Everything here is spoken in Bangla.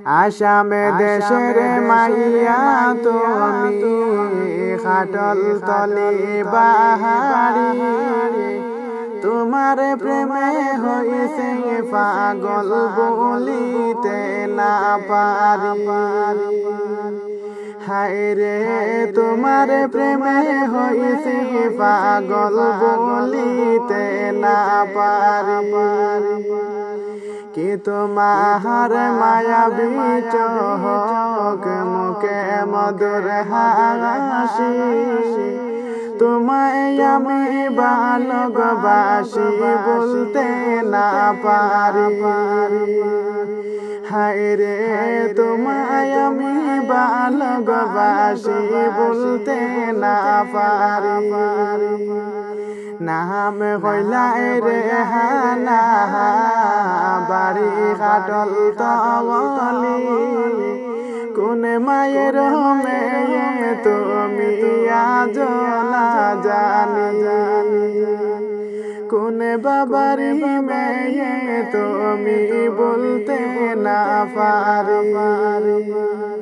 আসামে দেশের মাইয়া তুমি খাটল তলি বাহারি তোমার প্রেমে হইছে পাগল বলিতে না পারি হায় রে তোমার প্রেমে হইছে পাগল বলিতে না পারি কি তোমার মায়াবী চোখ মুখে মধুর হাসি তোমায় আমি ভালোবাসি বলতে না পারি হায় রে তোমায় আমি ভালোবাসি বলতে না পারি নাম হইলা রে হানা বাড়ি খাটল তলি কোন মায়ের মেয়ে তুমি আজ না জানি কোন বাবার মেয়ে তুমি বলতে না পারি।